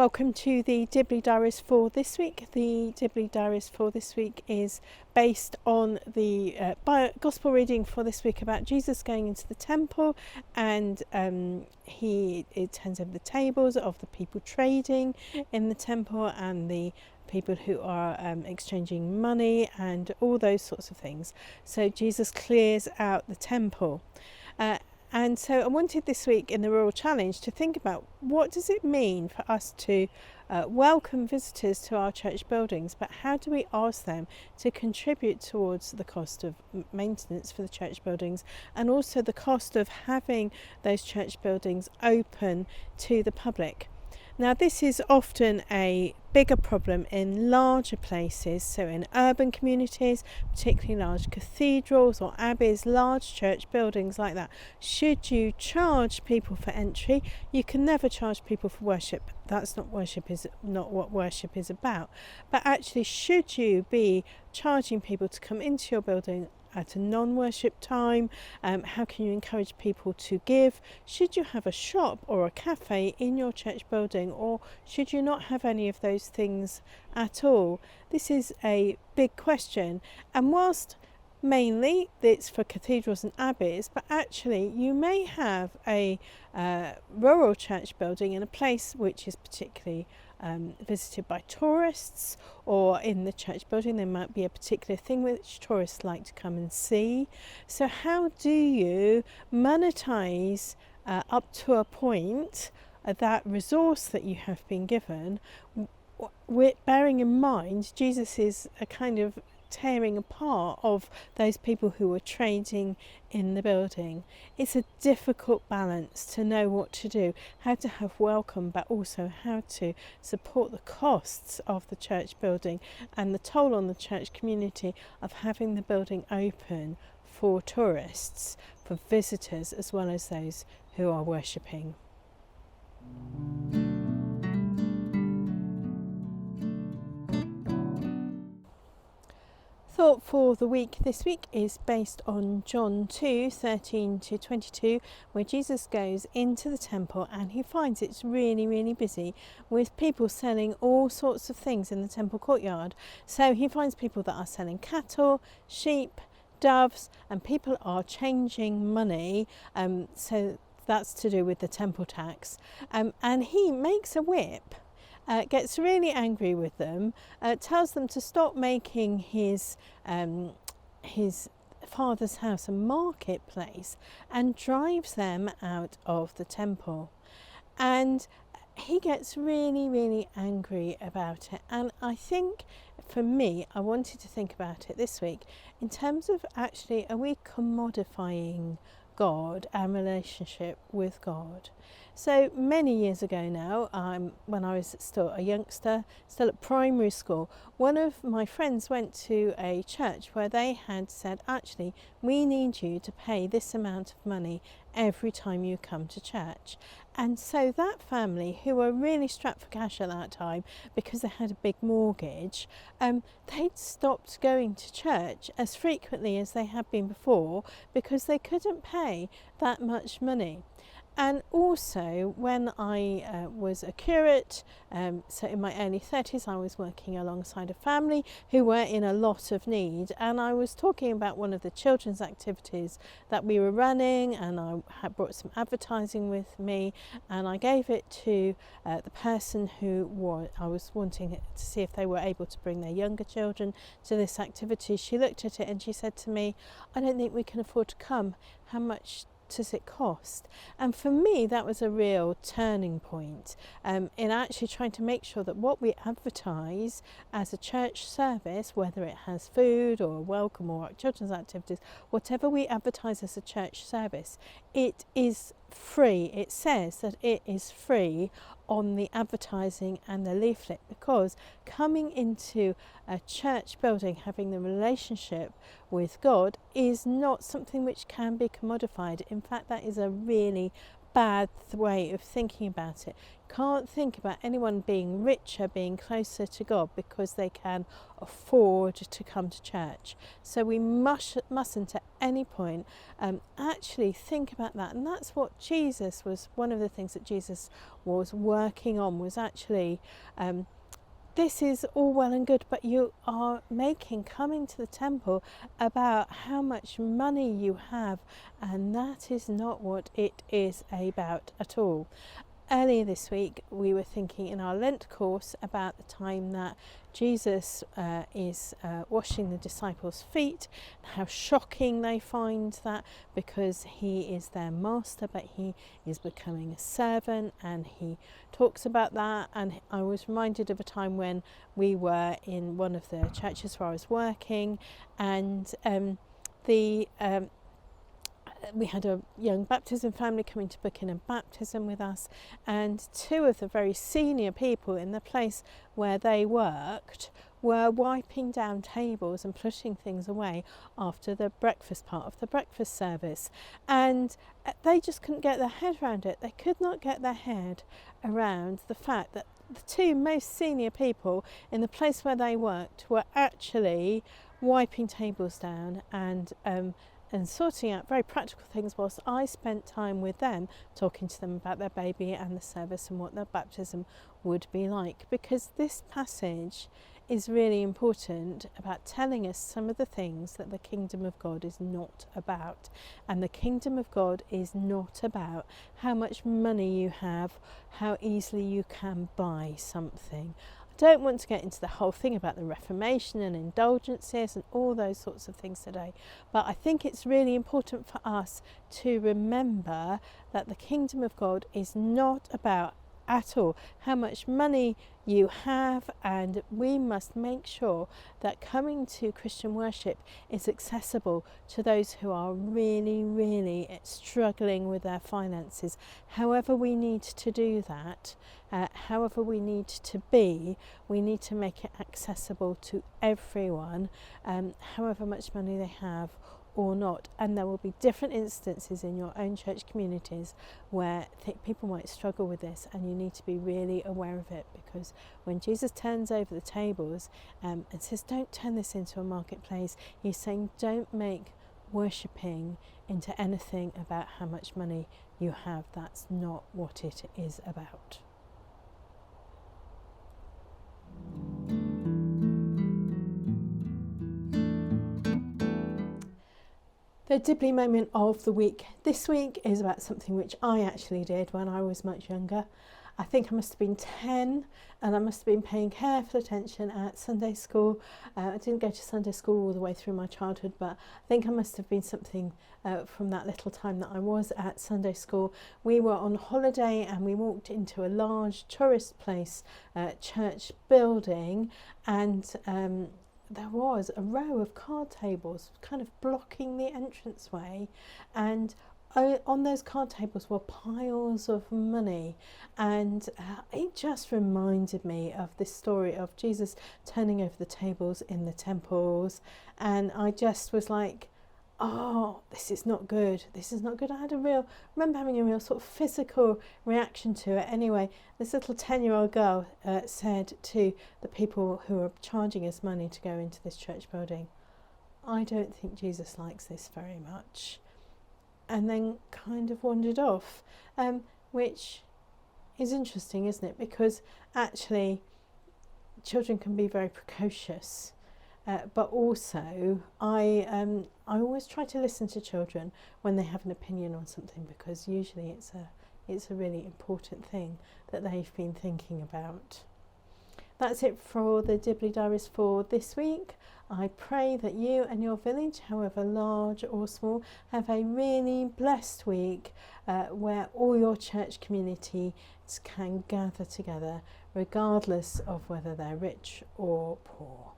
Welcome to the Dibley Diaries for this week. The Dibley Diaries for this week is based on the Gospel reading for this week about Jesus going into the temple, and it turns over the tables of the people trading in the temple and the people who are exchanging money and all those sorts of things. So Jesus clears out the temple. And so I wanted this week in the Rural Challenge to think about what does it mean for us to welcome visitors to our church buildings, but how do we ask them to contribute towards the cost of maintenance for the church buildings and also the cost of having those church buildings open to the public. Now, this is often a bigger problem in larger places, so in urban communities, particularly large cathedrals or abbeys, large church buildings like that. Should you charge people for entry? You can never charge people for worship. That's not what worship is about. But actually, should you be charging people to come into your building at a non-worship time? How can you encourage people to give? Should you have a shop or a cafe in your church building, or should you not have any of those things at all? This is a big question, and whilst mainly it's for cathedrals and abbeys, but actually you may have a rural church building in a place which is particularly visited by tourists, or in the church building there might be a particular thing which tourists like to come and see. So how do you monetize up to a point that resource that you have been given, bearing in mind Jesus is a kind of tearing apart of those people who are trading in the building? It's a difficult balance to know what to do, how to have welcome, but also how to support the costs of the church building and the toll on the church community of having the building open for tourists, for visitors, as well as those who are worshipping. Thought for the week this week is based on John 2:13 to 22, where Jesus goes into the temple and he finds it's really busy with people selling all sorts of things in the temple courtyard. So he finds people that are selling cattle, sheep, doves, and people are changing money, so that's to do with the temple tax, and he makes a whip, gets really angry with them, tells them to stop making his father's house a marketplace, and drives them out of the temple. And he gets really angry about it. And I think for me, I wanted to think about it this week in terms of actually, are we commodifying God, our relationship with God? So many years ago now, when I was still a youngster, still at primary school, one of my friends went to a church where they had said, actually, we need you to pay this amount of money every time you come to church. And so that family, who were really strapped for cash at that time because they had a big mortgage, they'd stopped going to church as frequently as they had been before because they couldn't pay that much money. And also, when I was a curate, so in my early 30s, I was working alongside a family who were in a lot of need, and I was talking about one of the children's activities that we were running, and I had brought some advertising with me, and I gave it to the person who I was wanting to see if they were able to bring their younger children to this activity. She looked at it and she said to me, I don't think we can afford to come. How much does it cost? And for me, that was a real turning point in actually trying to make sure that what we advertise as a church service, whether it has food or welcome or children's activities, whatever we advertise as a church service, it is free. It says that it is free on the advertising and the leaflet, because coming into a church building, having the relationship with God, is not something which can be commodified. In fact, that is a really bad way of thinking about it. Can't think about anyone being richer, being closer to God because they can afford to come to church. So we mustn't at any point actually think about that. And that's what Jesus was, one of the things that Jesus was working on was actually this is all well and good, but you are making coming to the temple about how much money you have, and that is not what it is about at all. Earlier this week, we were thinking in our Lent course about the time that Jesus is washing the disciples' feet, and how shocking they find that because he is their master, but he is becoming a servant, and he talks about that. And I was reminded of a time when we were in one of the churches where I was working, and we had a young baptism family coming to book in a baptism with us, and two of the very senior people in the place where they worked were wiping down tables and putting things away after the breakfast part of the breakfast service, and they just couldn't get their head around it. They could not get their head around the fact that the two most senior people in the place where they worked were actually wiping tables down and sorting out very practical things, whilst I spent time with them talking to them about their baby and the service and what their baptism would be like. Because this passage is really important about telling us some of the things that the kingdom of God is not about. And the kingdom of God is not about how much money you have, how easily you can buy something. Don't want to get into the whole thing about the Reformation and indulgences and all those sorts of things today, but I think it's really important for us to remember that the kingdom of God is not about at all how much money you have, and we must make sure that coming to Christian worship is accessible to those who are really struggling with their finances. However we need to do that, however we need to be, we need to make it accessible to everyone, however much money they have or not. And there will be different instances in your own church communities where people might struggle with this, and you need to be really aware of it, because when Jesus turns over the tables and says don't turn this into a marketplace, he's saying don't make worshipping into anything about how much money you have. That's not what it is about. The Dibley moment of the week this week is about something which I actually did when I was much younger. I think I must have been 10, and I must have been paying careful attention at Sunday school. I didn't go to Sunday school all the way through my childhood, but I think I must have been something from that little time that I was at Sunday school. We were on holiday and we walked into a large tourist place, church building, and there was a row of card tables kind of blocking the entranceway, and on those card tables were piles of money, and it just reminded me of this story of Jesus turning over the tables in the temples, and I just was like, oh, this is not good. This is not good. I remember having a real sort of physical reaction to it. Anyway, this little 10-year-old girl said to the people who were charging us money to go into this church building, I don't think Jesus likes this very much. And then kind of wandered off, which is interesting, isn't it? Because actually children can be very precocious. But also, I always try to listen to children when they have an opinion on something, because usually it's a really important thing that they've been thinking about. That's it for the Dibley Diaries for this week. I pray that you and your village, however large or small, have a really blessed week where all your church communities can gather together, regardless of whether they're rich or poor.